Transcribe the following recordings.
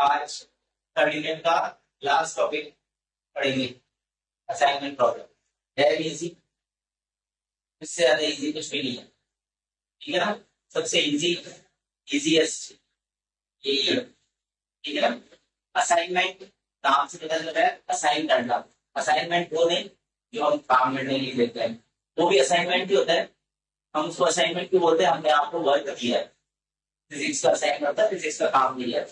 आज third unit का last topic पढ़ेंगे, असाइनमेंट प्रॉब्लम। है इजी, इससे ज्यादा इजी कुछ भी नहीं है, ठीक है ना। सबसे इजी इजीएस्ट यही है, ठीक है ना। असाइनमेंट काम से पता चलता है, असाइन करना। असाइनमेंट वो नहीं जो हम काम करने के लिए देते हैं, वो भी असाइनमेंट ही होता है। हम उसको असाइनमेंट क्यों बोलते हैं? हमने आपको वर्क दिया है, फिजिक्स का असाइनमेंट होता है, फिजिक्स का काम दिया है,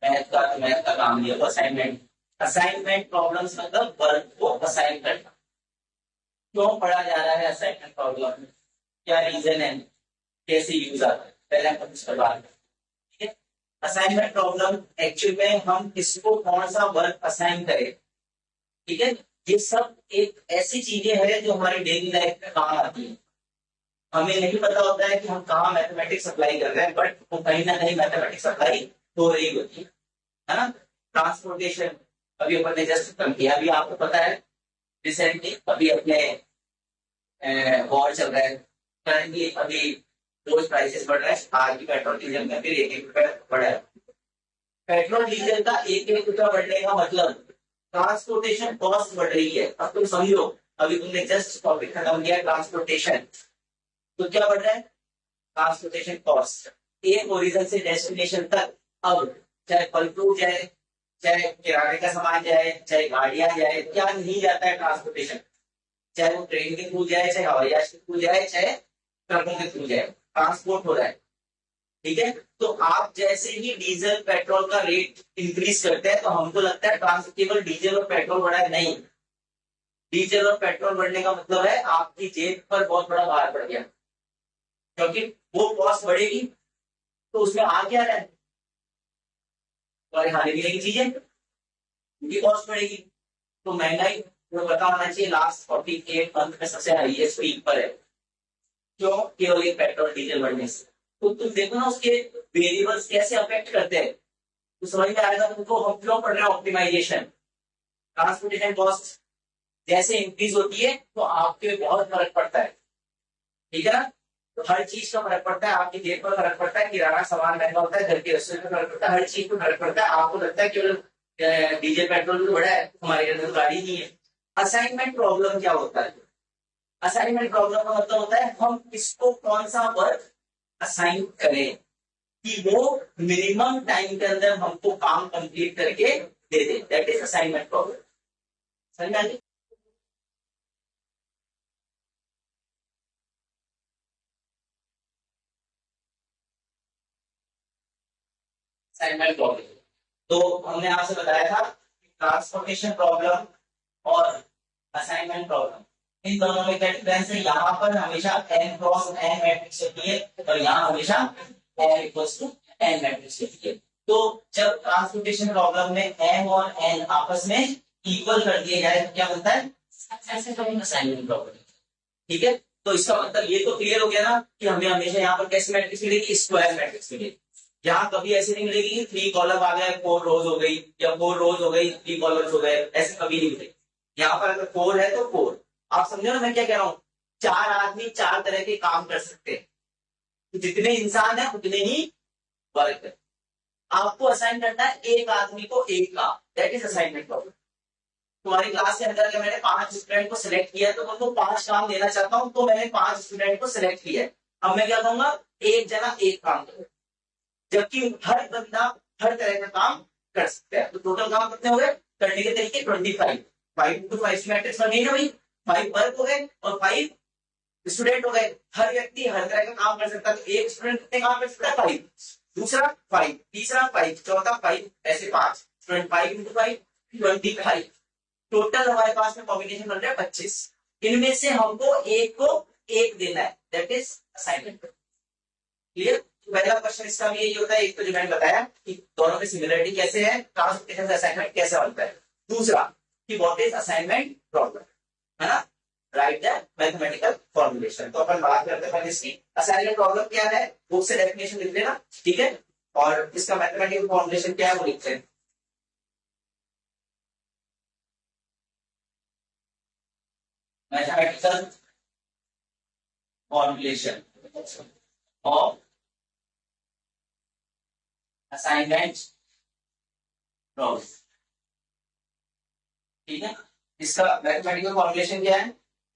मैथ का काम दिया, वो असाइनमेंट। असाइनमेंट प्रॉब्लम्स मतलब वर्क को असाइन करना। क्यों पढ़ा जा रहा है असाइनमेंट प्रॉब्लम, क्या रीजन है, कैसे यूज आता है, पहले हम इसपर बात करें, ठीक है। असाइनमेंट प्रॉब्लम एक्चुअल में हम किसको कौन सा वर्क असाइन करें, ठीक है। ये सब एक ऐसी चीजें हैं जो हमारी डेली लाइफ में काम आती है। हमें नहीं पता होता है कि हम कहाँ मैथमेटिक्स अप्लाई कर रहे हैं, बट वो कहीं ना कहीं मैथमेटिक्स अप्लाई हो रही होती है ना। ट्रांसपोर्टेशन अभी अपन ने जस्ट खत्म किया, अभी आपको पता है रिसेंटली अभी अपने वॉर चल रहा है, करंटली अभी रोज प्राइसेस बढ़ रहे हैं। आज भी पेट्रोल डीजल में फिर 1-1 रुपए बढ़ा है। पेट्रोल डीजल का 1-1 रुपया बढ़ने का मतलब ट्रांसपोर्टेशन कॉस्ट बढ़ रही है। अब तुम समझो, अभी तुमने जस्ट टॉपिक खत्म किया ट्रांसपोर्टेशन, तो क्या बढ़ रहा है? Transportation cost. एक ओरिजिन से डेस्टिनेशन तक, अब चाहे फल फ्रूट जाए, चाहे किराने का सामान जाए, चाहे गाड़ियां जाए, क्या नहीं जाता है ट्रांसपोर्टेशन। चाहे वो ट्रेन के थ्रू जाए, चाहे हवाई जहाज के थ्रू जाए, चाहे ट्रकों के थ्रू जाए, ट्रांसपोर्ट हो रहा है, ठीक है। तो आप जैसे ही डीजल पेट्रोल का रेट इंक्रीज करते हैं तो हमको लगता है केवल डीजल और पेट्रोल बढ़ा है, नहीं। डीजल और पेट्रोल बढ़ने का मतलब है आपकी जेब पर बहुत बड़ा भार पड़ गया, क्योंकि वो कॉस्ट बढ़ेगी तो उसमें आ क्या रहा है, हमारे खाने पीने की चीजें, उनकी कॉस्ट बढ़ेगी। तो महंगाई तो पता होना चाहिए लास्ट 48 मंथ में सबसे हाईएस्ट पीक पर है। क्यों? केवल ये पेट्रोल डीजल बढ़ने से। तो तुम देखो ना उसके वेरिएबल्स कैसे अफेक्ट करते हैं, तो समझ में आएगा तुमको हम क्यों पढ़ रहे हैं ऑप्टिमाइजेशन। ट्रांसपोर्टेशन कॉस्ट जैसे इंक्रीज होती है तो आपके बहुत फर्क पड़ता है, ठीक है ना। तो हर चीज का फर्क पड़ता है, आपकी जेब पर फर्क पड़ता है, किराना सामान महंगा होता है, घर के रसोई में फर्क पड़ता है, हर चीज में फर्क पड़ता है। आपको लगता है केवल डीजल पेट्रोल तो बड़ा है, हमारे घर में तो गाड़ी नहीं है। असाइनमेंट प्रॉब्लम क्या होता है? असाइनमेंट प्रॉब्लम का मतलब होता है हम किसको कौन सा वर्क असाइन करें कि वो मिनिमम टाइम के अंदर हमको काम कंप्लीट करके दे दे, दैट इज असाइनमेंट प्रॉब्लम। समझ में आ गई? असाइनमेंट प्रॉब्लम तो हमने आपसे बताया था ट्रांसपोर्टेशन प्रॉब्लम और असाइनमेंट प्रॉब्लम, इन दोनों में क्या डिफरेंस है? यहाँ पर हमेशा n क्रॉस n मैट्रिक्स होती है और यहाँ हमेशा n equals to n matrix होती है। तो जब ट्रांसपोर्टेशन प्रॉब्लम में m और n आपस में इक्वल कर दिए जाए तो क्या बनता है? असाइनमेंट प्रॉब्लम, ठीक है। तो इसका मतलब ये तो क्लियर हो गया ना कि हमें हमेशा यहाँ पर कैसे मैट्रिक्स मिलेगी? स्क्वायर मैट्रिक्स मिलेगी। यहाँ कभी ऐसे नहीं मिलेगी कि 3 कॉलम आ गए 4 रोज हो गई, या 4 रोज हो गई 3 कॉलम्स हो गए, ऐसे कभी नहीं मिलेगी। यहाँ पर अगर 4 है तो 4। आप समझो ना मैं क्या कह रहा हूँ? 4 आदमी 4 तरह के काम कर सकते हैं, तो जितने इंसान है उतने ही वर्क है। आपको असाइन करना है एक आदमी को एक काम, दैट इज असाइनमेंट प्रॉब्लम। तुम्हारी क्लास के अंदर मैंने 5 स्टूडेंट को सिलेक्ट किया तो उनको 5 काम देना चाहता हूं, तो मैंने 5 स्टूडेंट को सिलेक्ट किया। अब मैं क्या कहूंगा? एक जना एक काम करो, जबकि हर बंदा हर तरह का काम कर सकता है। तो टोटल काम कितने हो गए करने के तरीके? 25। 5 to 5 मैट्रिक्स बन गई ना भाई। 5 वर्क हो गए और 5 स्टूडेंट हो गए। हर व्यक्ति हर तरह का काम कर सकता है, तो एक स्टूडेंट कितने काम कर सकता है? 5, दूसरा 5, तीसरा 5, चौथा 5, ऐसे 5 स्टूडेंट। 5 into 5 25। टोटल हमारे पास में कॉम्बिनेशन बन रहा है 25। इनमें से हमको एक को एक देना है, दैट इज असाइनमेंट। क्लियर? पहला क्वेश्चन इसका भी यही होता है, एक तो जो मैंने बताया कि दोनों में सिमिलरिटी कैसे है, ट्रांसपोर्टेशन से असाइनमेंट कैसे बनता है। दूसरा कि व्हाट इज असाइनमेंट प्रॉब्लम, है ना। Right the mathematical formulation. तो अपन बात करते हैं इसकी। असाइनमेंट प्रॉब्लम क्या है, बुक से डेफिनेशन लिख लेना, ठीक है। और इसका मैथमेटिकल फॉर्मुलेशन क्या है वो लिखते हैं। Mathematical formulation of assignment problem. ठीक है, इसका मैथमेटिकल फॉर्मुलेशन क्या है?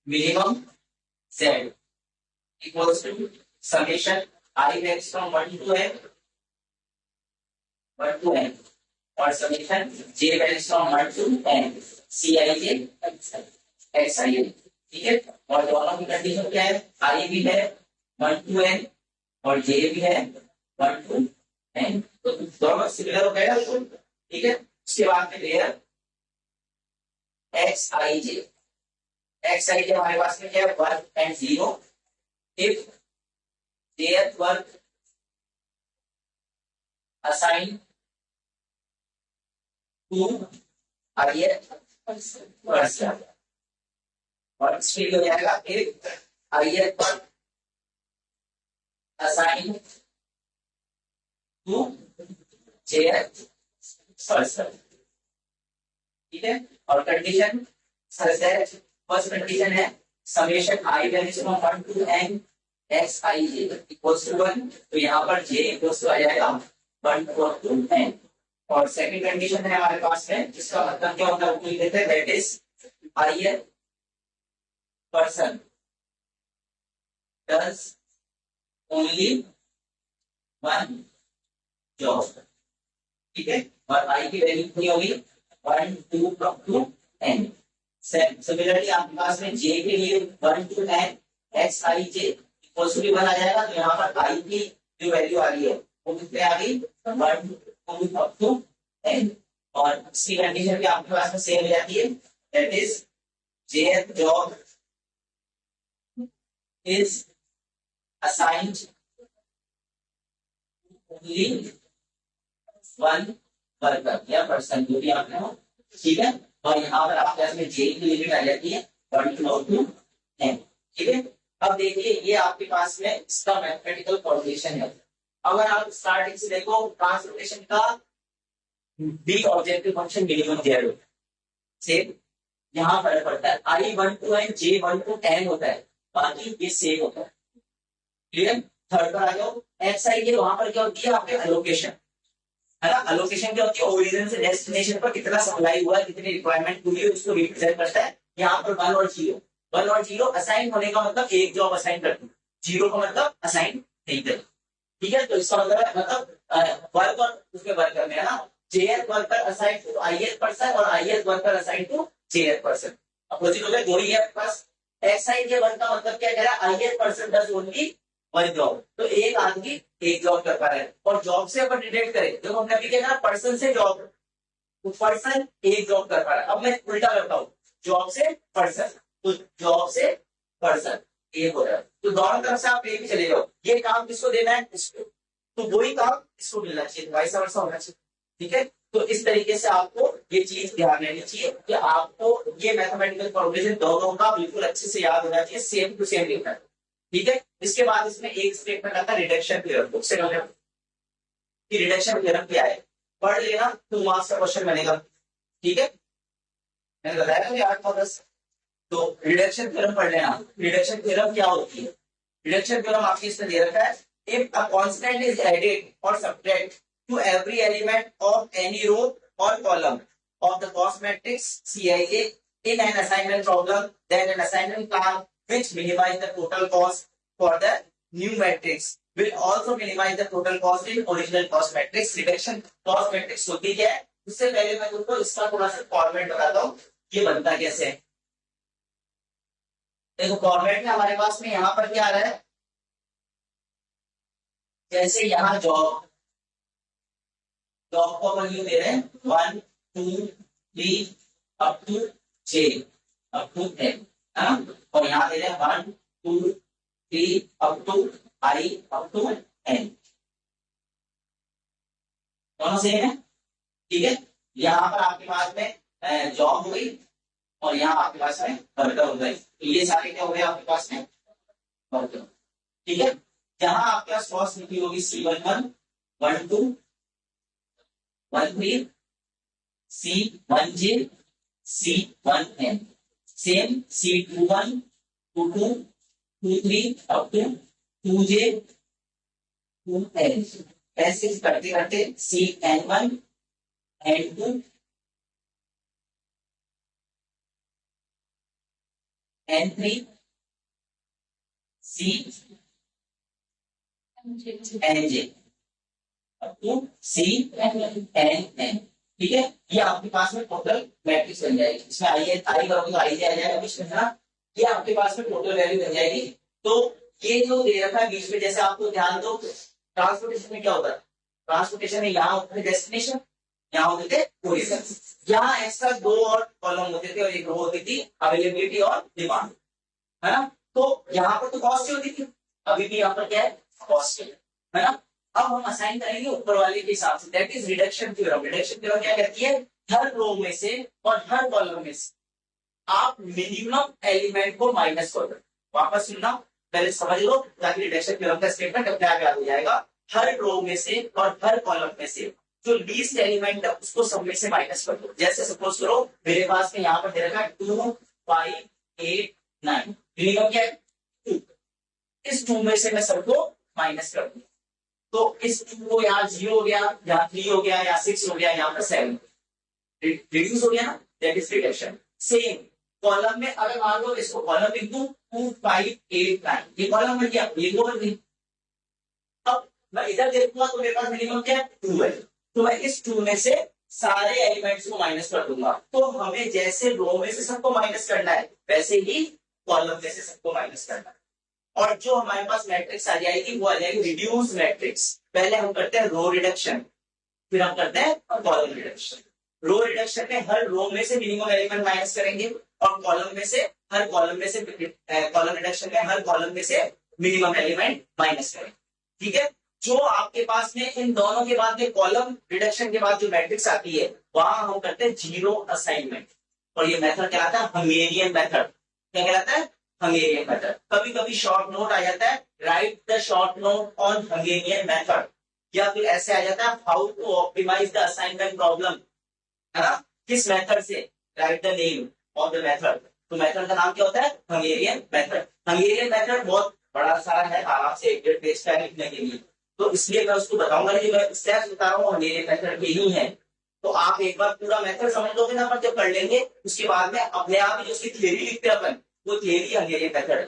Minimum z equals to summation I range from 1 to n, 1 to n, और summation j range from 1 to n, Cij xij। ठीक है, और दोनों की कंडीशन क्या है? I भी है 1 to n और j भी है 1 to n, तो दोनों सिमिलर हो गया। ठीक है, उसके बाद में लेयर xij, xij हमारे पास में क्या है? 1 and 0। if jth worker assign to ith person, और इसमें हो जाएगा if ith worker assign to jth person. ठीक है, और कंडीशन फर्स्ट कंडीशन है summation I values from 1 to n xij equals to 1, तो यहाँ पर j इक्वल्स टू आ जाएगा 1 टू n। और सेकंड कंडीशन है हमारे पास में, जिसका मतलब क्या होता है वो लेते हैं, that is ith person does only one job. ठीक है, और I की वैल्यू कितनी होगी? 1 2 अप टू n। सिमिलरली आपके पास में j के लिए 1 to n xij equals to 1 आ जाएगा, तो यहाँ पर I की जो वैल्यू आ रही है वो कितने आ गई? 1 2 अप टू n। और इसकी कंडीशन भी आपके पास में सेम हो जाती है, that is jth job is assigned only one worker या पर्सन, जो भी आपने हो। ठीक है, और यहाँ पर आपके पास में j की लिमिट आ जाती है 1 टू n। ठीक है, अब देखिए ये आपके पास में इसका मैथमेटिकल फॉर्मुलेशन है। अगर आप स्टार्टिंग से देखो, ट्रांसफॉर्मेशन का बी ऑब्जेक्टिव फंक्शन मिनिमम जेरो से यहाँ फर्क पड़ता है, I1 to n J1 to n होता है, बाकी ये सेम होता है। क्लियर? थर्ड पर आ जाओ, xij वहां पर क्या होती है? आपके एलोकेशन है ना। एलोकेशन क्या होती है? ओरिजिन से डेस्टिनेशन पर कितना सप्लाई हुआ है, कितनी रिक्वायरमेंट पूरी है, उसको रिप्रेजेंट करता है। यहाँ पर 1 और 0, 1 और 0 असाइन होने का मतलब एक जॉब असाइन करती है, 0 का मतलब असाइन नहीं करती। ठीक है, तो इसका मतलब है, मतलब वर्क और उसके वर्कर में है ना, jth worker assign to ith person और ith worker assign to jth person. Opposite हो गया, दो ही है आपके पास। xij वर्क का मतलब क्या कह रहा है? ith person does only one job, तो एक आदमी एक जॉब कर पा रहा है। और जॉब से अपन रिलेट करें, देखो हमने अभी क्या पर्सन से जॉब, तो पर्सन एक जॉब कर पा रहा है। अब मैं उल्टा करता हूँ, जॉब से पर्सन, तो जॉब से पर्सन एक हो रहा है, तो दोनों तरफ से आप लेके चले जाओ। ये काम किसको देना है? इसको, तो वही काम इसको मिलना चाहिए, वाइस वर्सा होना चाहिए। ठीक है, तो इस तरीके से आपको ये चीज ध्यान रहनी चाहिए कि आपको ये मैथमेटिकल फॉर्मुलेशन दोनों का बिल्कुल अच्छे से याद होना चाहिए, सेम टू सेम लिखना है। ठीक है, इसके बाद इसमें एक स्टेटमेंट आता है रिडक्शन थ्योरम। बुक से कि रिडक्शन थ्योरम क्या है, पढ़ लेना, 2 मार्क्स का क्वेश्चन बनेगा। ठीक है, मैंने बताया था 8 और 10, तो रिडक्शन थ्योरम पढ़ लेना। रिडक्शन थ्योरम क्या होती है? रिडक्शन थ्योरम आपके इसमें दे रखा है, if a constant is added और subtract to every element of any row or column of the cost matrix Cij in an assignment problem, then an assignment plan which minimize the total cost for the new matrix will also minimize the total cost in original cost matrix. Reduction cost matrix होती क्या है? उससे पहले मैं तुमको इसका थोड़ा सा फॉर्मेट बताता हूँ, ये बनता कैसे है। देखो फॉर्मेट में हमारे पास में यहाँ पर क्या आ रहा है, जैसे यहाँ जॉब जॉब को अपन दे रहे हैं 1 2 3 up to j up to n, है ना, और यहाँ दे रहे हैं 1 2 3 up to I up to n, दोनों सेम है। ठीक है, यहाँ पर आपके पास में जॉब हो गई और यहाँ आपके पास में वर्कर हो गए, तो ये सारे क्या हो गए आपके पास में वर्कर। ठीक है, जहां आपके पास कॉस्ट लिखी होगी C11 12 13 C1j C1n, same C21 22 23 up to 2j 2n, ऐसे करते करते CN1 N2 N3 C NJ up to C NN। ठीक है, ये आपके पास में टोटल मैट्रिक्स बन जाएगी। इसमें आई करोगे तो आई आ जाएगा बीच में, है ना। ये आपके पास में टोटल वैल्यू बन जाएगी। तो ये जो दे रखा है बीच में, जैसे आपको ध्यान दो, ट्रांसपोर्टेशन में क्या होता है, ट्रांसपोर्टेशन में यहाँ होता है डेस्टिनेशन, यहाँ होते थे ओरिजिन, यहाँ एक्स्ट्रा दो और कॉलम होते थे और एक रो होती थी अवेलेबिलिटी और डिमांड, है ना। तो यहाँ पर तो कॉस्ट होती थी, अभी भी यहाँ पर क्या है, कॉस्ट है ना। अब हम असाइन करेंगे ऊपर वाले के हिसाब से, that is reduction theorem. Reduction theorem क्या कहती है, हर रो में से और हर कॉलम में से आप मिनिमम एलिमेंट को माइनस कर दो। वापस सुनना, पहले समझ लो ताकि रिडक्शन थ्योरम का स्टेटमेंट अपने आप याद हो जाएगा। हर रो में से और हर कॉलम में से जो लीस्ट एलिमेंट है उसको सब में से माइनस कर दो। जैसे सपोज करो मेरे पास में यहाँ पर दे रखा है 2 5 8 9, मिनिमम क्या है 2, इस 2 में से मैं सबको माइनस कर दूं। तो इस 2 को यहाँ 0 हो गया, यहाँ 3 हो गया, यहाँ 6 हो गया, यहाँ पर 7 रिड्यूस हो गया ना, that is reduction. Same column में अगर मान लो इसको कॉलम लिख दूं 2 5 8 9, ये कॉलम बन गया, ये रो बन गई। अब मैं इधर देखूंगा तो मेरे पास मिनिमम क्या है 2 है, तो मैं इस 2 में से सारे एलिमेंट्स को माइनस कर दूंगा। तो हमें जैसे रो में से सबको माइनस करना है वैसे ही कॉलम में से सबको माइनस करना है। और जो हमारे पास मैट्रिक्स आ जाएगी वो आ जाएगी रिड्यूस मैट्रिक्स। पहले हम करते हैं रो रिडक्शन, फिर हम करते हैं कॉलम रिडक्शन। रो रिडक्शन में हर रो में से मिनिमम एलिमेंट माइनस करेंगे और कॉलम में से हर कॉलम में से कॉलम रिडक्शन में हर कॉलम में से मिनिमम एलिमेंट माइनस करेंगे। ठीक है, जो आपके पास में इन दोनों के बाद में कॉलम रिडक्शन के बाद जो मैट्रिक्स आती है वहां हम करते हैं जीरो असाइनमेंट, और ये मेथड कहलाता है हंगेरियन मेथड। क्या कहलाता है, हंगेरियन मेथड। कभी कभी शॉर्ट नोट आ जाता है write the short note on Hungarian method, या फिर ऐसे आ जाता है how to optimize the assignment problem, है ना। किस मेथड से, write the name of the method. तो मेथड का नाम क्या होता है, हंगेरियन मेथड। हंगेरियन मेथड बहुत बड़ा सारा है, आराम से 1.5 पेज का लिखने के लिए, तो इसलिए मैं उसको बताऊंगा कि मैं स्टेप्स बता रहा हूँ हंगेरियन मेथड के ही है। तो आप एक बार पूरा मेथड समझ लोगे ना, अपन जब कर लेंगे उसके बाद में अपने आप ही जो उसकी थियरी लिखते हैं अपन, वो थियरी हंगेरियन मेथड है।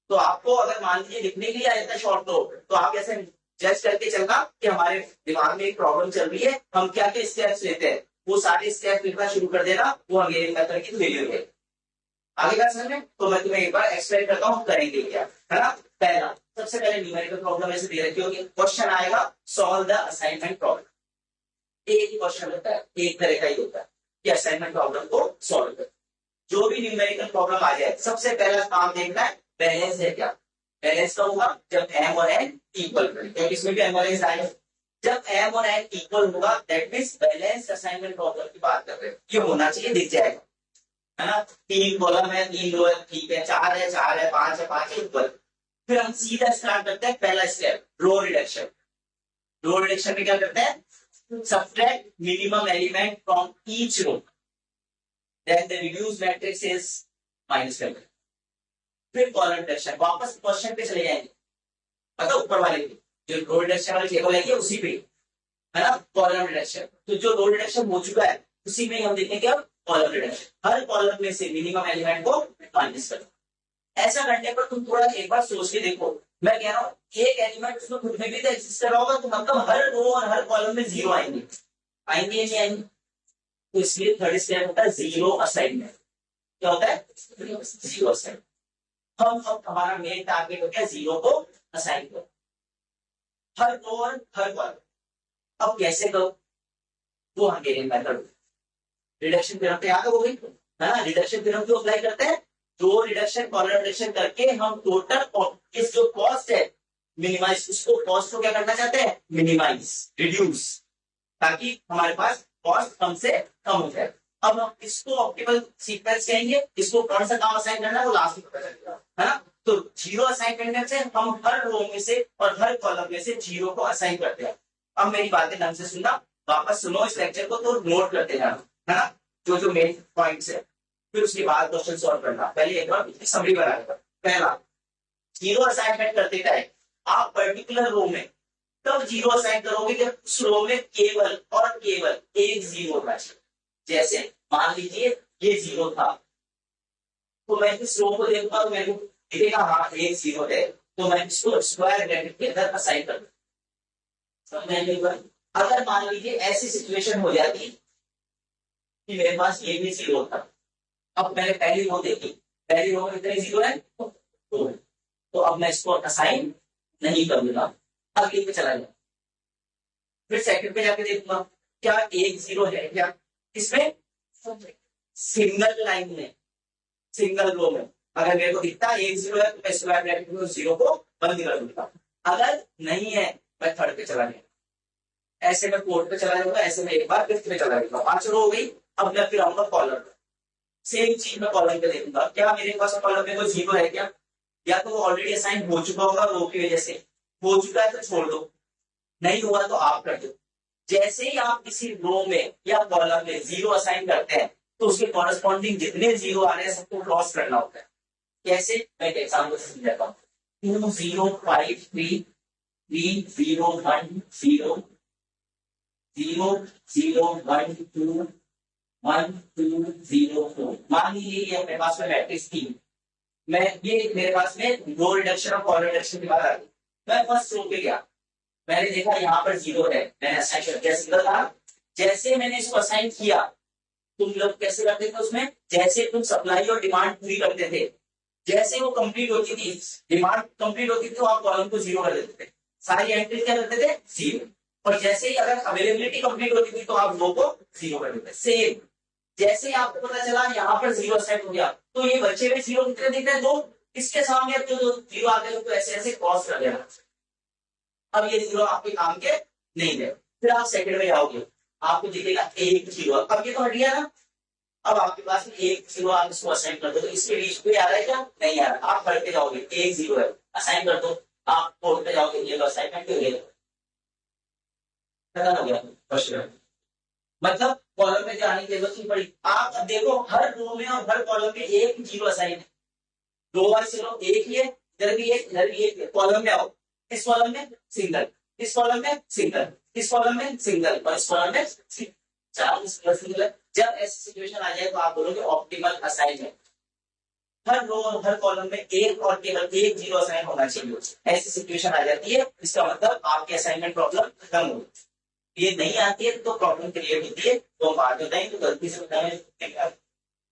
तो आपको अगर मान लीजिए लिखने के लिए आ जाता है शॉर्ट नोट, तो आप ऐसे जज करके चलना कि हमारे दिमाग में एक प्रॉब्लम चल रही है, हम क्या क्या स्टेप्स लेते हैं, वो सारे स्टेप्स लिखना शुरू कर देना, वो हंगेरियन मेथड की थ्योरी है। आगे का समझ में, तो मैं तुम्हें एक बार एक्सप्लेन करता हूँ करेंगे क्या, है ना। पहला, सबसे पहले न्यूमेरिकल प्रॉब्लम ऐसे दे रखी होगी, क्वेश्चन आएगा सॉल्व द असाइनमेंट प्रॉब्लम। एक ही क्वेश्चन होता है, एक तरह का ही होता है कि असाइनमेंट प्रॉब्लम को सॉल्व कर। जो भी न्यूमेरिकल प्रॉब्लम आ जाए सबसे पहला काम देखना है बैलेंस है क्या। बैलेंस का होगा जब m और n इक्वल करें, इसमें भी m और n आएगा। जब m और n इक्वल होगा that means balance assignment problem की बात कर रहे हैं, ये होना चाहिए, दिख जाएगा, है ना। 3 कॉलम है, 3 रो है, ठीक है, 4 है, 4 है, 5 है, 5 है, इक्वल। फिर हम सीधा स्टार्ट करते हैं पहला step, row reduction. Row reduction में क्या करते हैं, subtract minimum element from each row, then the reduce matrix is minus करते हैं। फिर कॉलम रिडक्शन, वापस क्वेश्चन पे चले जाएंगे, मतलब ऊपर वाले पे जो रो रिडक्शन वाली टेबल है उसी पे, है ना, कॉलम रिडक्शन। तो जो रो रिडक्शन हो चुका है उसी में हम देखेंगे अब कॉलम रिडक्शन। हर कॉलम में से मिनिमम एलिमेंट को माइनस करो। ऐसा करने पर तुम थोड़ा एक बार सोच के देखो, मैं कह रहा हूँ एक एलिमेंट उसमें खुद में भी तो एग्जिस्ट कर रहा होगा, तो मतलब हर रो और हर कॉलम में जीरो आएंगे, आएंगे या नहीं आएंगे। तो इसलिए थर्ड स्टेप होता है जीरो असाइनमेंट। क्या होता है, जीरो असाइनमेंट। हम हमारा मेन टारगेट हो गया जीरो को असाइन करो हर रो और हर कॉलम। अब कैसे करो, वो हंगेरियन मेथड, रिडक्शन थ्योरम पे याद हो गई, है ना। रिडक्शन थ्योरम को अप्लाई करते हैं, जो रिडक्शन कॉलम रिडक्शन करके हम टोटल इस जो कॉस्ट है मिनिमाइज, उसको कॉस्ट को क्या करना चाहते हैं, मिनिमाइज, रिड्यूस, ताकि हमारे पास कॉस्ट कम से कम हो जाए। अब हम इसको ऑप्टिमल सीक्वेंस कहेंगे, इसको कौन सा काम असाइन करना है वो लास्ट में पता चलेगा, है ना। तो जीरो असाइन करने से हम हर रो में से और हर कॉलम में से जीरो को असाइन करते हैं। अब मेरी बातें ढंग से सुनना, वापस सुनो इस लेक्चर को, तो नोट करते जाना, है ना, जो जो मेन पॉइंट्स है। फिर उसके बाद क्वेश्चन सॉल्व करना। पहले एक बार समरी बना लेगा। पहला, जीरो असाइनमेंट करते टाइम आप पर्टिकुलर रो में तब जीरो असाइन करोगे जब उस रो में केवल और केवल एक जीरो होना चाहिए। जैसे मान लीजिए ये जीरो था, तो मैं इस रो को देखूंगा तो मेरे को दिखेगा हाँ एक जीरो है, तो मैं इसको स्क्वायर ब्रैकेट के अंदर असाइन कर दूंगा। अगर मान लीजिए ऐसी सिचुएशन हो जाती कि मेरे पास ये भी जीरो था, अब मैंने पहली रो देखी, पहली रो में कितने जीरो है, तो अब मैं इसको असाइन नहीं करूंगा, अगली पे चला जाऊंगा। फिर सेकंड पे जाके देखूंगा क्या एक जीरो है क्या इसमें, सिंगल लाइन में, सिंगल रो में अगर मेरे को दिखता है एक जीरो है तो मैं स्क्वायर ब्रैकेट में जीरो को बंद कर दूंगा। अगर नहीं है मैं थर्ड पे चला जाऊंगा, ऐसे मैं फोर्थ पे चला जाऊंगा, ऐसे मैं एक बार फिफ्थ पे चला जाऊंगा, 5 रो हो गई। अब मैं फिर आऊंगा कॉलम पे, सेम चीज मैं कॉलम पे देखूंगा क्या मेरे पास कॉलम में कोई जीरो है क्या, या तो वो ऑलरेडी असाइन हो चुका होगा रो की वजह से, हो चुका है तो छोड़ दो, नहीं हुआ तो आप कर दो। जैसे ही आप किसी रो में या कॉलम में जीरो असाइन करते हैं तो उसके कॉरेस्पॉन्डिंग जितने जीरो आ रहे हैं सबको क्रॉस करना होता है। कैसे, मैं एक एग्जाम्पल से समझाता हूँ। 2 0 5 3 3 0 1 0 0 0 1 2 1 2 0 4। मान लीजिए ये अपने पास में मैट्रिक्स थी, मैं ये मेरे पास में रो रिडक्शन और कॉलम रिडक्शन की बात आ गई। मैं फर्स्ट रो पे गया, मैंने देखा यहाँ पर जीरो है, मैंने असाइन कर दिया, सिंगल था। जैसे मैंने इसको असाइन किया, तुम लोग कैसे करते थे उसमें, जैसे तुम सप्लाई और डिमांड पूरी करते थे, जैसे वो कंप्लीट होती थी, डिमांड कंप्लीट होती थी तो आप कॉलम को जीरो कर देते थे, सारी एंट्री क्या करते थे जीरो। और जैसे ही अगर अवेलेबिलिटी कंप्लीट होती थी तो आप रो को जीरो कर देते। सेम जैसे ही आपको पता चला यहाँ पर जीरो सेट हो गया, तो ये बचे हुए जीरो कितने दिख रहे हैं, दो, इसके सामने अब जो जीरो आ गए तो ऐसे ऐसे क्रॉस कर देना। अब ये जीरो आपके काम के नहीं है। फिर आप सेकंड में जाओगे, आपको दिखेगा एक जीरो, अब ये तो हट गया ना, अब आपके पास एक जीरो आप इसको असाइन कर दो, तो इसके बीच में आ रहा है क्या, नहीं आ रहा, आप बढ़ते जाओगे, एक जीरो है असाइन कर दो, आप फोर्थ पे जाओगे, ये तो असाइनमेंट हो गया, खत्म हो गया क्वेश्चन। मतलब कॉलम में जाने की जरूरत नहीं पड़ी। आप देखो हर रो में और हर कॉलम में एक जीरो असाइन है, रो वाइज चलो एक ही है, इधर भी एक, इधर भी एक, कॉलम में आओ, इस कॉलम में सिंगल, इस कॉलम में सिंगल, इस कॉलम में सिंगल और इस कॉलम में चार सिंगल है। जब ऐसी सिचुएशन आ जाए तो आप बोलोगे ऑप्टिमल असाइनमेंट। हर रो और हर कॉलम में एक और केवल एक जीरो असाइन होना चाहिए, ऐसी सिचुएशन आ जाती है, इसका मतलब आपकी असाइनमेंट प्रॉब्लम खत्म हो गई। ये नहीं आती है तो प्रॉब्लम क्रिएट होती है, तो हम बात बताएं तो गलती से बताएं,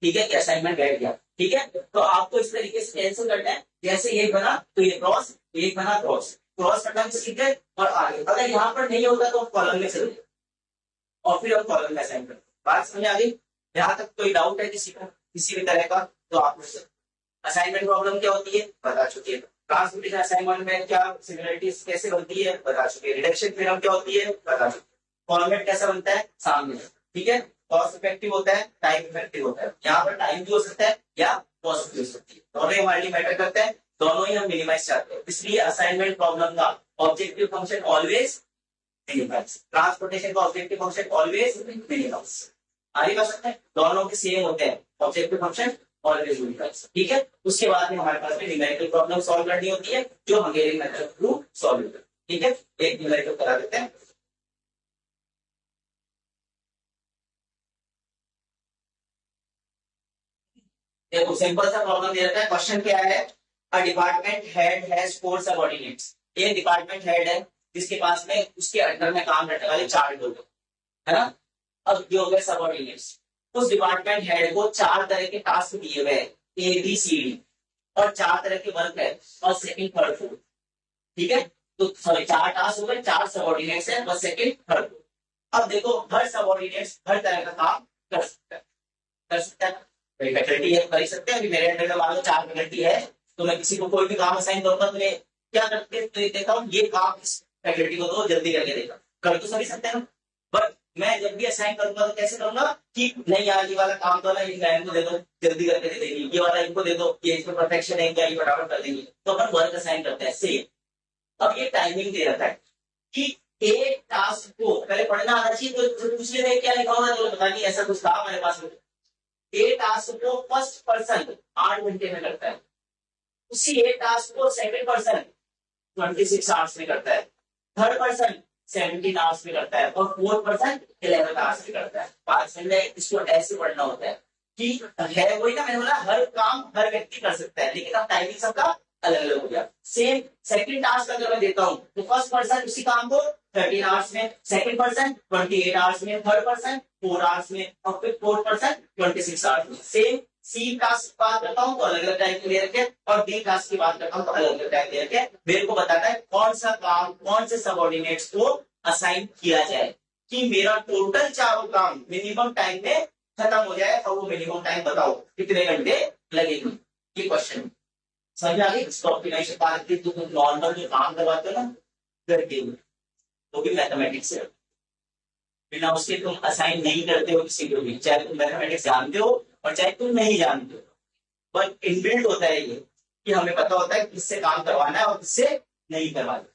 ठीक है कि असाइनमेंट बैठ गया, ठीक है। तो आपको इस तरीके से कैंसिल करना है, जैसे एक बना तो ये क्रॉस, एक बना क्रॉस, क्रॉस करना भी सीख गए और आगे। अगर यहाँ पर नहीं होता तो कॉलम में चले और फिर हम कॉलम में असाइन करते। बात समझ आ गई, यहाँ तक कोई डाउट है किसी को किसी भी तरह का तो आप पूछ सकते। असाइनमेंट प्रॉब्लम क्या होती है बता चुके हैं, ट्रांसपोर्टेशन असाइनमेंट में क्या सिमिलरिटीज कैसे बनती है बता चुके, रिडक्शन थ्योरम क्या होती है बता चुके, फॉर्मेट कैसा बनता है सामने, ठीक है। कॉस्ट इफेक्टिव होता है, टाइम इफेक्टिव होता है, यहाँ पर टाइम भी हो सकता है या कॉस्ट भी हो सकती है, दोनों ही हमारे लिए मैटर करते हैं, दोनों ही हम मिनिमाइज चाहते हैं। इसलिए असाइनमेंट प्रॉब्लम का objective function always minimize, transportation का ऑब्जेक्टिव फंक्शन ऑलवेज मिनिमाइज। आगे कर सकते हैं, दोनों के सेम होते हैं ऑब्जेक्टिव फंक्शन ऑलवेज मिनिमाइज, ठीक है। उसके बाद में हमारे पास में न्यूमेरिकल प्रॉब्लम सॉल्व करनी होती है जो हंगेरियन मेथड थ्रू सॉल्व होती है, ठीक है। एक न्यूमेरिकल करा देते हैं। देखो सिंपल सा प्रॉब्लम दे रखा है, क्वेश्चन क्या है, a department head has 4 subordinates. ये डिपार्टमेंट हेड है जिसके पास में उसके अंडर में काम करने वाले 4 लोग है ना। अब जो हो गए सबऑर्डिनेट्स, उस डिपार्टमेंट हेड को 4 तरह के टास्क दिए हुए ए बी सी डी और 4 तरह के वर्क है और सेकंड थर्ड फोर्थ, ठीक है। तो सॉरी 4 टास्क हो गए, 4 सबऑर्डिनेट्स है और सेकंड थर्ड फोर्थ। अब देखो हर सबऑर्डिनेट्स हर तरह का काम कर सकता है, कर सकता है, फैकल्टी है कर ही सकते हैं। अभी मेरे अंडर में मान लो 4 फैकल्टी है तो मैं किसी को कोई भी काम असाइन करूंगा तो मैं क्या करते तो देता हूँ ये काम इस फैकल्टी को दो जल्दी करके देगा, कर तो सभी सकते हैं। बट मैं जब भी असाइन करूंगा तो कैसे करूंगा कि नहीं यार ये वाला काम तो ना इन गायन को दे दो जल्दी करके दे देंगे, ये वाला इनको दे दो ये इसमें परफेक्शन है इनका ये फटाफट कर देंगे, तो अपन वर्क असाइन करते हैं सेम। अब ये टाइमिंग दे रखा है कि एक टास्क को पहले पढ़ना आना चाहिए, तो दूसरे में क्या लिखा होगा तो पता नहीं ऐसा कुछ था हमारे पास में। ए टास्क को फर्स्ट पर्सन 8 घंटे में करता है, उसी ए टास्क को सेकंड पर्सन 26 आवर्स में करता है, थर्ड पर्सन 17 आवर्स में करता है और फोर्थ पर्सन 11 आवर्स में करता है। बात समझ आए? इसको ऐसे पढ़ना होता है कि है वही ना, मैंने बोला हर काम हर व्यक्ति कर सकता है, लेकिन अब टाइमिंग सबका अलग अलग हो गया। सेम सेकंड टास्क अगर मैं देता हूँ तो फर्स्ट पर्सन उसी काम को 13 आवर्स में, सेकंड पर्सन 28 आवर्स में, थर्ड पर्सन 4 आवर्स में और फिर फोर्थ पर्सन 26 आवर्स में। सेम सी टास्क की बात करता हूँ तो अलग अलग टाइम के लिए रखे और डी टास्क की बात करता हूँ तो अलग अलग टाइम ले रखे। मेरे को बताना है कौन सा काम कौन से सबऑर्डिनेट्स को असाइन किया जाए कि मेरा टोटल चारों काम मिनिमम टाइम में खत्म हो जाए। और वो मिनिमम टाइम बताओ कितने घंटे लगेंगे, ये क्वेश्चन समझ आ गई। इसको ऑप्टिमाइजेशन बात की तो नॉर्मल जो काम करवाते हो ना करके वो भी मैथमेटिक्स है, बिना उसके तुम असाइन नहीं करते हो किसी को भी, चाहे तुम मैथमेटिक्स जानते हो और चाहे तुम नहीं जानते हो, बट इनबिल्ट होता है ये कि हमें पता होता है किससे काम करवाना है और किससे नहीं करवाना।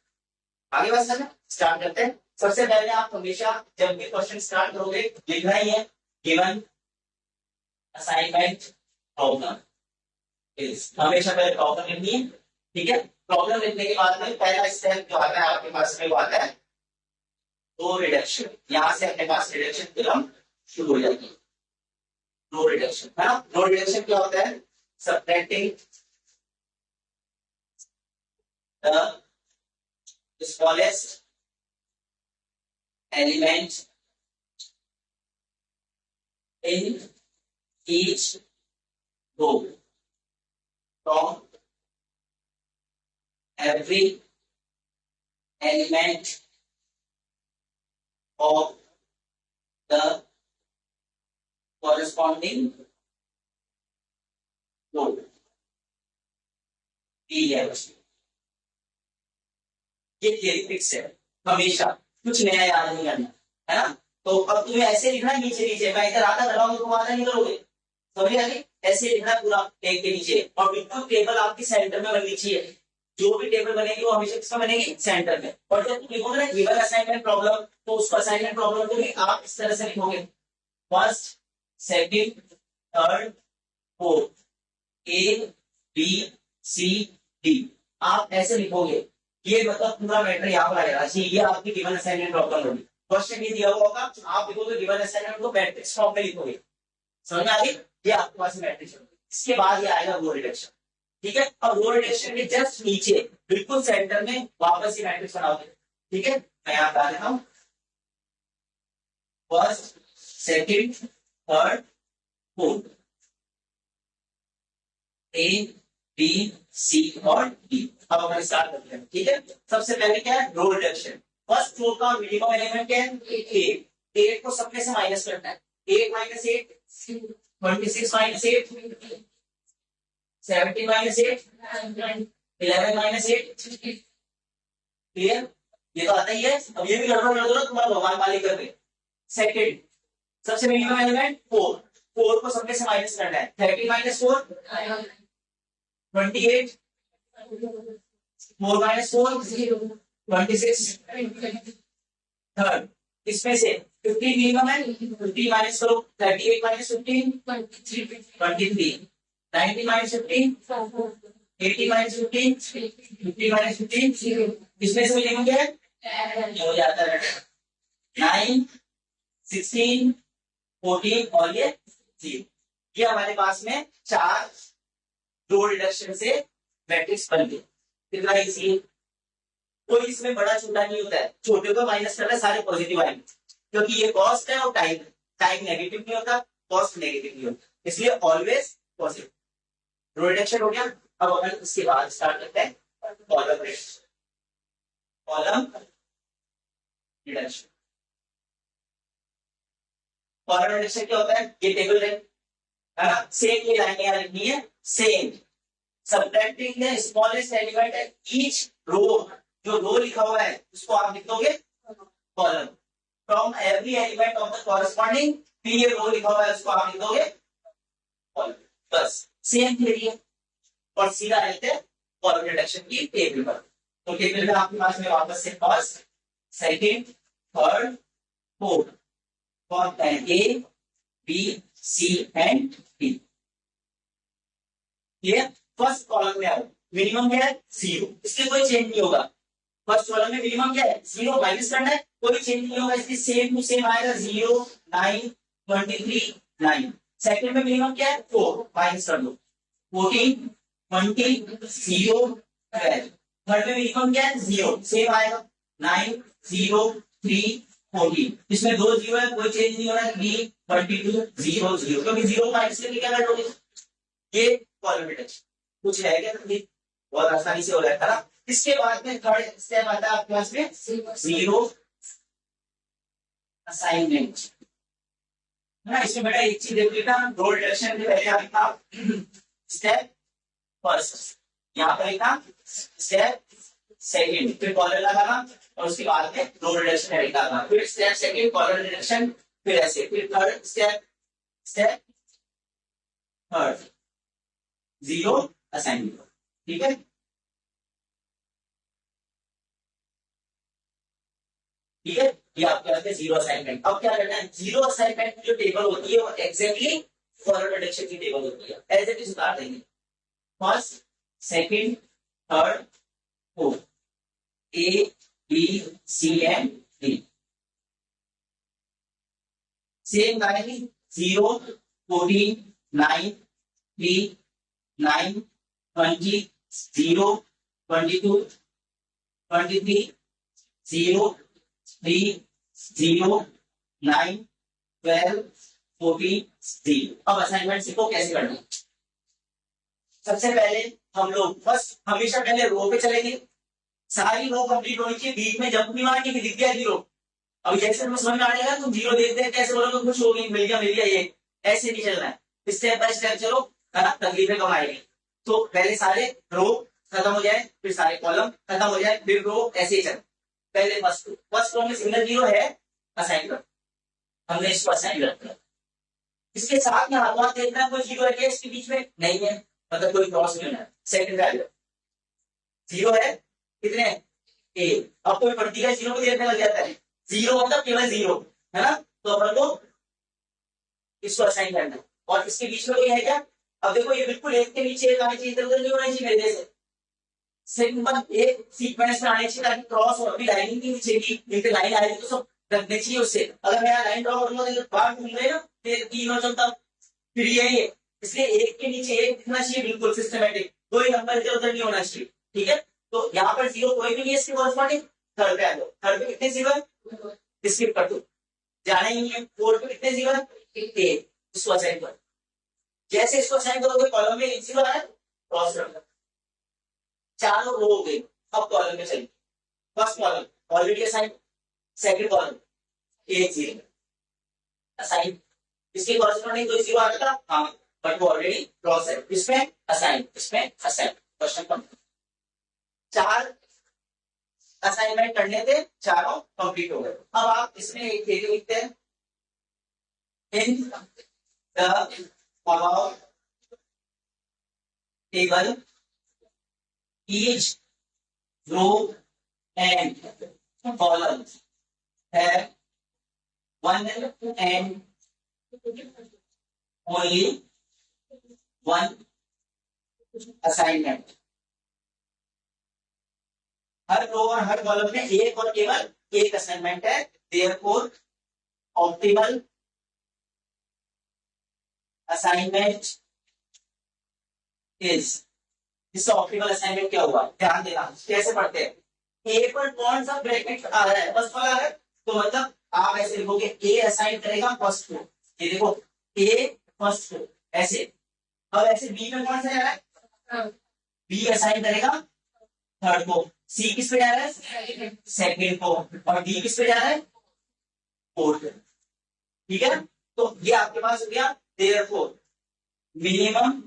आगे बात करना स्टार्ट करते हैं। सबसे पहले आप हमेशा जब भी क्वेश्चन स्टार्ट करोगे लिखना ही है गिवन असाइनमेंट प्रॉब्लम इज, हमेशा पहले प्रॉब्लम लिखनी है, ठीक है। प्रॉब्लम लिखने के बाद में पहला स्टेप जो आता है आपके पास में वो आता है रो रिडक्शन। यहां से अपने पास रिडक्शन थ्योरम शुरू हो जाएगी। रो रिडक्शन है ना, रो रिडक्शन क्या होता है? Subtracting the smallest element in each row from every element of the corresponding row ये थियरी फिक्स है, हमेशा कुछ नया याद नहीं करना है ना। तो अब तुम्हें ऐसे लिखना है नीचे नीचे, मैं इधर आधा कर रहा हूँ तुम आधा नहीं करोगे, समझ आ गई? ऐसे लिखना पूरा एक के नीचे और बिल्कुल टेबल आपकी सेंटर में बननी चाहिए। जो भी टेबल बनेगी वो हमेशा किसमें बनेगी? सेंटर में। और जब तुम लिखोगे ना गिवन असाइनमेंट प्रॉब्लम तो उसको असाइनमेंट प्रॉब्लम को भी आप इस तरह से लिखोगे first second third fourth A B C D, आप ऐसे लिखोगे। ये मतलब पूरा मैटर यहाँ पर आएगा। ये आपकी गिवन असाइनमेंट प्रॉब्लम होगी। क्वेश्चन ये दिया हुआ होगा आप लिखोगे गिवन असाइनमेंट को मैट्रिक्स फॉर्म में लिखोगे, समझ आ गई? ये आपके पास मैट्रिक्स होगी। इसके बाद ये आएगा रो रिडक्शन, ठीक है। अब रो रिडक्शन के जस्ट नीचे बिल्कुल सेंटर में वापस ये मैट्रिक्स बनाओगे, ठीक है। मैं यहाँ बता देता हूँ first second third fourth A B C और डी। अब हम स्टार्ट करते हैं, ठीक है। सबसे पहले क्या है? रो रिडक्शन। फर्स्ट रो का मिनिमम एलिमेंट क्या है? 8। 8 को सबके से माइनस करना है। 8 minus 8 26 minus 8 17 minus 8 11 minus 8, clear? ये तो आता ही है। अब ये भी गड़बड़ कर दो ना तुम्हारा भगवान मालिक कर दे। सेकंड सबसे मिनिमम एलिमेंट 4। 4 को सबके से माइनस करना है। 30 माइनस 4 28 4 माइनस 4 26। थर्ड इसमें से 15 मिनिमम है, 15 माइनस करो। 38 माइनस 15 23। 90 minus 15 80 minus 15 50 minus 15 इसमें से मिनिमम क्या है? हो जाता है 9 16 14 और ये 0। ये हमारे पास में 4 रो रिडक्शन से मैट्रिक्स बन गए। कितना इजी है, कोई इसमें बड़ा छोटा नहीं होता है। छोटे को माइनस करना है, सारे पॉजिटिव आएंगे क्योंकि ये कॉस्ट है और टाइम टाइम नेगेटिव नहीं होता, कॉस्ट नेगेटिव नहीं होता, इसलिए ऑलवेज पॉजिटिव। रो रिडक्शन हो गया। अब अपन इसके बाद स्टार्ट करते हैं column reduction. Column reduction, column reduction क्या होता है? ये टेबल है ना, सेम ये लाइन यहाँ लिखनी है। Same subtracting the smallest element at each row, जो रो लिखा हुआ है उसको आप लिख दोगे column. From every element of the corresponding, फिर ये रो लिखा हुआ है उसको आप लिख दोगे कॉलम। बस सेम थ्योरी है और सीधा रहते हैं कॉलम रिडक्शन की टेबल पर। तो टेबल में आपके पास में वापस से first second third fourth form A B C and D. Clear? First column में आओ, मिनिमम क्या है? 0, इसलिए कोई चेंज नहीं होगा। फर्स्ट कॉलम में मिनिमम क्या है 0 माइनस करना है, कोई चेंज नहीं होगा इसलिए सेम टू सेम आएगा 0 9 23 9। सेकंड में मिनिमम क्या है 4 माइनस कर दो 14 20 0 12। थर्ड में मिनिमम क्या है 0 सेम आएगा 9 0 3 14। इसमें दो जीरो है कोई चेंज नहीं हो रहा है 3 32 0 0 क्योंकि 0 माइनस करके क्या कर दोगे ये कॉलम डिटेक्शन। कुछ है क्या बहुत आसानी से हो जाता है ना। इसके बाद में थर्ड स्टेप आता है आपके पास में जीरो असाइनमेंट ना। इसमें बेटा एक चीज देख लेना रोल डिटेक्शन के पहले आपका स्टेप फर्स्ट, यहाँ पर लिखा स्टेप सेकंड, फिर कॉलर लगाना और उसके बाद में रोल डिटेक्शन लगाना, फिर स्टेप सेकंड कॉलर डिटेक्शन, फिर ऐसे, फिर third step step third zero assignment. ठीक है ठीक है, ये आपके पास में जीरो असाइनमेंट। अब क्या करना है जीरो असाइनमेंट की जो टेबल होती है वो एग्जैक्टली फॉरवर्ड डिटेक्शन की टेबल होती है, एज इट इज उतार देंगे first second third fourth A B C and D. Same करेंगे 0 14 9 3 9 20 0 22 23 0 3 0 9 12 14 0। अब असाइनमेंट सीखो कैसे करना है। सबसे पहले हम लोग फर्स्ट हमेशा पहले रो पे चलेंगे, सारी रो कंप्लीट होनी चाहिए, बीच में जंप नहीं मारनी कि दिख गया जीरो। अब जैसे तुम्हें समझ में आ जाएगा तुम जीरो देखते हैं कैसे बोलोगे खुश हो गई मिल गया ये, ऐसे नहीं चलना है, स्टेप बाय स्टेप चलो तकलीफें कम आएगी। तो पहले सारे रो खत्म हो जाए फिर सारे कॉलम खत्म हो जाए फिर रो, ऐसे ही चल। पहले फर्स्ट रो में सिंगल जीरो है असाइन कर, हमने इसको असाइन कर दिया। इसके साथ में हाथ देखना कोई जीरो है इसके बीच में नहीं है, मतलब कोई क्रॉस नहीं है। सेकंड वैल्यू जीरो है कितने ए, अब कोई पर्टिकुलर जीरो को देखने लग जाता है, जीरो मतलब केवल जीरो है ना, तो अपन को इसको असाइन करना है। और इसके बीच में कोई है क्या, अब देखो ये बिल्कुल एक के नीचे एक आने चाहिए, इधर उधर नहीं होना चाहिए मेरे जैसे, सिंपल एक सीक्वेंस में आने चाहिए ताकि क्रॉस और भी लाइनिंग की नीचे की इनके लाइन आएगी तो सब रखने चाहिए उससे। अगर मैं लाइन ड्रॉ करूंगा तो बाहर घूम रहे ना फिर तीन हो चलता, फिर ये इसलिए एक के नीचे एक दिखना चाहिए बिल्कुल सिस्टमेटिक, कोई नंबर इधर उधर नहीं होना चाहिए। ठीक है, तो यहाँ पर जीरो कोई भी नहीं है इसके कॉरस्पॉन्डिंग। थर्ड पे आ जाओ, थर्ड पे कितने जीरो है स्किप कर दो, जाना ही नहीं है। फोर्थ पे कितने जीरो है एक, इसको असाइन कर, जैसे इसको असाइन करोगे कॉलम में एक जीरो आ रहा है क्रॉस कर, चारों रो हो गई। अब कॉलम में चलिए, first column already assign, second column एक जीरो असाइन, इसके कॉरस्पॉन्डिंग कोई जीरो आ रहा था हाँ बट वो ऑलरेडी क्रॉस है, इसमें असाइन इसमें असाइन। क्वेश्चन कंप्लीट, चार असाइनमेंट करने थे चारों कंप्लीट हो गए। अब आप इसमें एक थ्योरी लिखते हैं, in the about table each row and column have one and only one assignment। हर रो और हर कॉलम में एक और केवल एक असाइनमेंट है, देयरफॉर ऑप्टिमल असाइनमेंट इज। इसका ऑप्टिमल असाइनमेंट क्या हुआ ध्यान देना, कैसे पढ़ते हैं, ए पर कौन सा ब्रैकेट आ रहा है फर्स्ट वाला है तो मतलब आप ऐसे लिखोगे ए असाइन करेगा फर्स्ट को, ये देखो ए फर्स्ट को ऐसे। अब ऐसे बी में कौन सा जा रहा है, बी असाइन करेगा थर्ड को, सी किस पे जा रहा है सेकंड को, और डी किस पे जा रहा है फोर्थ। ठीक है, तो ये आपके पास हो गया देयरफॉर मिनिमम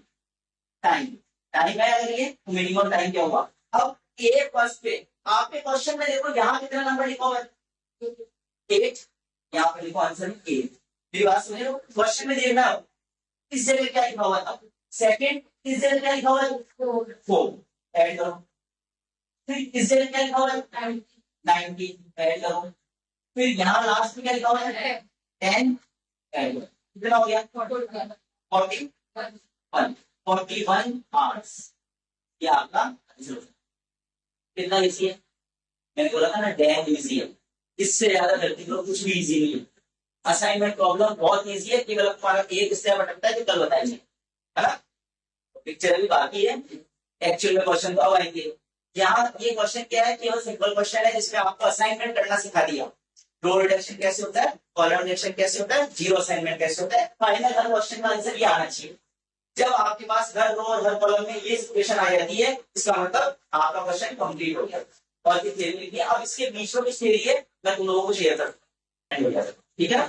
टाइम, टाइम है अगर ये तो मिनिमम टाइम क्या होगा। अब ए फर्स्ट पे आपके क्वेश्चन में देखो यहाँ कितना नंबर लिखा हुआ है 8, यहाँ पे लिखो आंसर 8। मेरी बात सुन रहे हो, क्वेश्चन में देखना इस जगह क्या लिखा हुआ था सेकंड, इस जगह क्या लिखा हुआ है 4 ऐड करो, फिर इस जगह क्या लिखा हुआ है 19 ऐड करो, फिर यहाँ लास्ट में क्या लिखा हुआ है 10 ऐड करो, कितना हो गया 41 आवर्स। ये आपका आंसर कितना लिखिए मैंने बोला था ना डैम इजी है, इससे ज्यादा धरती पर कुछ भी इजी नहीं है। असाइनमेंट प्रॉब्लम बहुत इजी है, केवल हमारा एक स्टेप अटकता है जो कल बताएंगे, है ना। पिक्चर अभी बाकी है, एक्चुअल में क्वेश्चन तो अब आएंगे। यहाँ ये क्वेश्चन क्या है, केवल सिंपल क्वेश्चन है जिसमें आपको असाइनमेंट करना सिखा दिया। रो रिडक्शन कैसे होता है, कॉलम रिडक्शन कैसे होता है, जीरो असाइनमेंट कैसे होता है, फाइनल हर क्वेश्चन का आंसर ये आना चाहिए। जब आपके पास हर रो और हर कॉलम में ये सिचुएशन आ जाती है, इसका मतलब आपका क्वेश्चन कंप्लीट हो गया। और ये थ्योरी लिखी है, अब इसके बीच में कुछ थ्योरी है, मैं तुम लोगों को शेयर करता हूं, ठीक है।